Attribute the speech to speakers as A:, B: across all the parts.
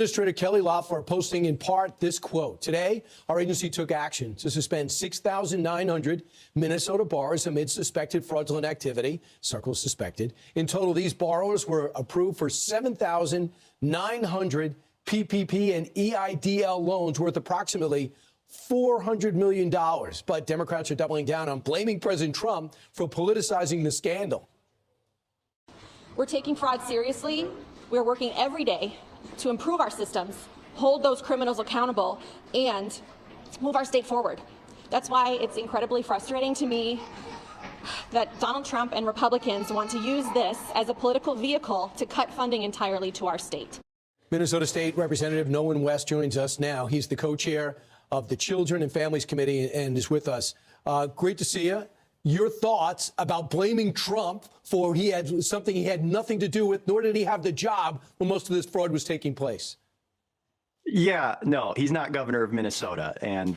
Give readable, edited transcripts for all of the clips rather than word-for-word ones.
A: Administrator Kelly Loeffler posting in part this quote. Today, our agency took action to suspend 6,900 Minnesota borrowers amid suspected fraudulent activity, circle suspected. In total, these borrowers were approved for 7,900 PPP and EIDL loans worth approximately $400 million. But Democrats are doubling down on blaming President Trump for politicizing the scandal.
B: We're taking fraud seriously. We're working every day to improve our systems, hold those criminals accountable, and move our state forward. That's why it's incredibly frustrating to me that Donald Trump and Republicans want to use this as a political vehicle to cut funding entirely to our state.
A: Minnesota State Representative Nolan West joins us now. He's the co-chair of the Children and Families Committee and is with us. Great to see you. Your thoughts about blaming Trump for something he had nothing to do with, nor did he have the job when most of this fraud was taking place.
C: Yeah, no, he's not governor of Minnesota, and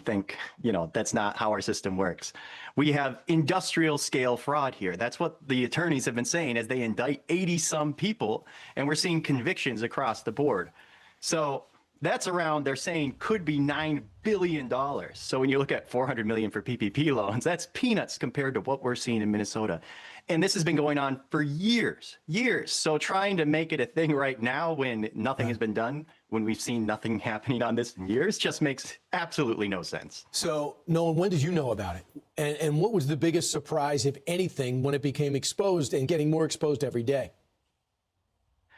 C: that's not how our system works. We have industrial scale fraud here. That's what the attorneys have been saying as they indict 80-some people, and we're seeing convictions across the board. So that's around, they're saying, could be $9 billion. So when you look at $400 million for PPP loans, that's peanuts compared to what we're seeing in Minnesota. And this has been going on for years. So trying to make it a thing right now when nothing has been done, when we've seen nothing happening on this in years, just makes absolutely no sense.
A: So, Nolan, when did you know about it? And what was the biggest surprise, if anything, when it became exposed and getting more exposed every day?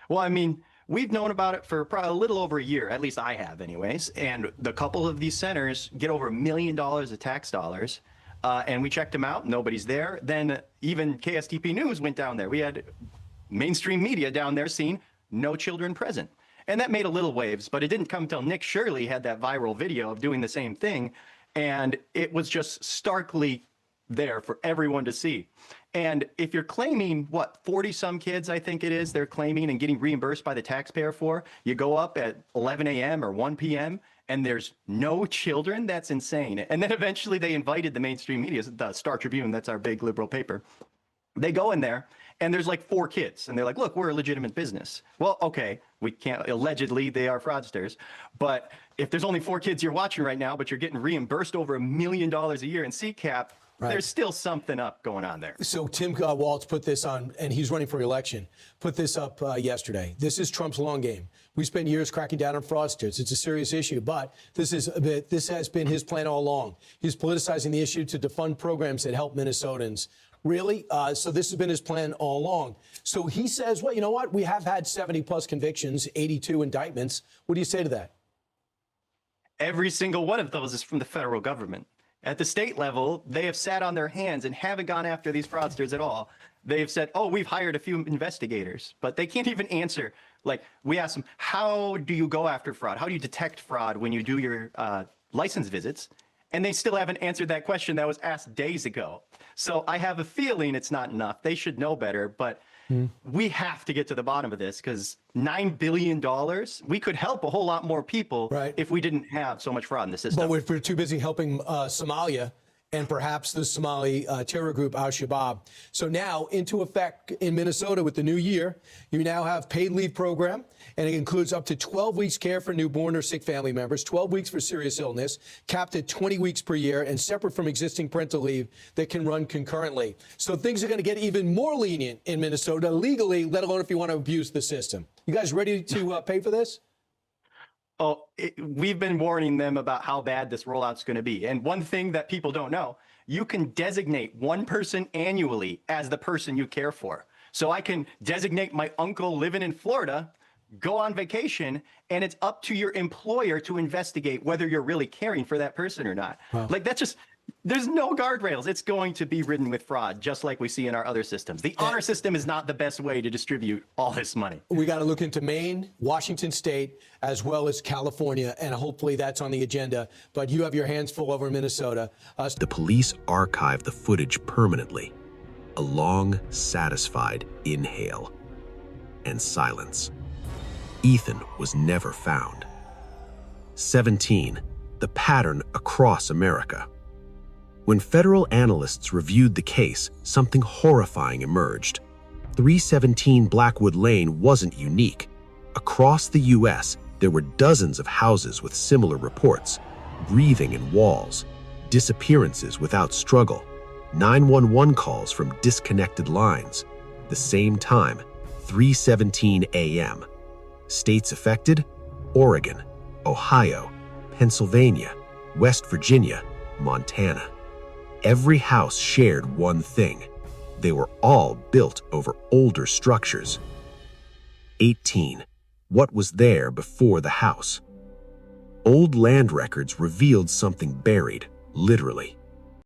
C: Well, I mean, we've known about it for probably a little over a year, at least I have anyways. And the couple of these centers get over $1 million of tax dollars. And we checked them out. Nobody's there. Then even KSTP News went down there. We had mainstream media down there seeing no children present. And that made a little waves, but it didn't come until Nick Shirley had that viral video of doing the same thing. And it was just starkly there for everyone to see. And if you're claiming, what, 40-some kids, I think it is, they're claiming and getting reimbursed by the taxpayer for, you go up at 11 a.m. or 1 p.m. and there's no children, that's insane. And then eventually they invited the mainstream media, the Star Tribune, that's our big liberal paper. They go in there and there's like 4 kids and they're like, look, we're a legitimate business. Well, okay, we can't, allegedly they are fraudsters, but if there's only 4 kids you're watching right now, but you're getting reimbursed over $1 million a year in CCAP, right, there's still something up going on there.
A: So Tim Walz put this on, and he's running for election, put this up yesterday. This is Trump's long game. We spent years cracking down on fraudsters. It's a serious issue, but this has been his plan all along. He's politicizing the issue to defund programs that help Minnesotans. Really? So this has been his plan all along. So he says, well, you know what? We have had 70-plus convictions, 82 indictments. What do you say to that?
C: Every single one of those is from the federal government. At the state level, they have sat on their hands and haven't gone after these fraudsters at all. They've said, oh, we've hired a few investigators, but they can't even answer. Like, we asked them, how do you go after fraud? How do you detect fraud when you do your license visits? And they still haven't answered that question that was asked days ago. So I have a feeling it's not enough. They should know better, but we have to get to the bottom of this because $9 billion, we could help a whole lot more people, right, if we didn't have so much fraud in the system.
A: But we're too busy helping Somalia and perhaps the Somali terror group Al-Shabaab. So now, into effect in Minnesota with the new year, you now have paid leave program, and it includes up to 12 weeks care for newborn or sick family members, 12 weeks for serious illness, capped at 20 weeks per year, and separate from existing parental leave that can run concurrently. So things are going to get even more lenient in Minnesota legally, let alone if you want to abuse the system. You guys ready to pay for this?
C: Oh, we've been warning them about how bad this rollout's going to be. And one thing that people don't know, you can designate one person annually as the person you care for. So I can designate my uncle living in Florida, go on vacation, and it's up to your employer to investigate whether you're really caring for that person or not. Wow. Like, that's just, there's no guardrails. It's going to be ridden with fraud, just like we see in our other systems. The honor system is not the best way to distribute all this money. We
A: got to look into Maine, Washington State, as well as California, and hopefully that's on the agenda. But you have your hands full over Minnesota.
D: The police archive the footage permanently. A long, satisfied inhale and silence. Ethan was never found. 17, the pattern across America. When federal analysts reviewed the case, something horrifying emerged. 317 Blackwood Lane wasn't unique. Across the U.S., there There were dozens of houses with similar reports: breathing in walls, disappearances without struggle, 911 calls from disconnected lines. The same time, 3:17 a.m. States affected: Oregon, Ohio, Pennsylvania, West Virginia, Montana. Every house shared one thing: they were all built over older structures. 18. What was there before the house? Old land records revealed something buried, literally.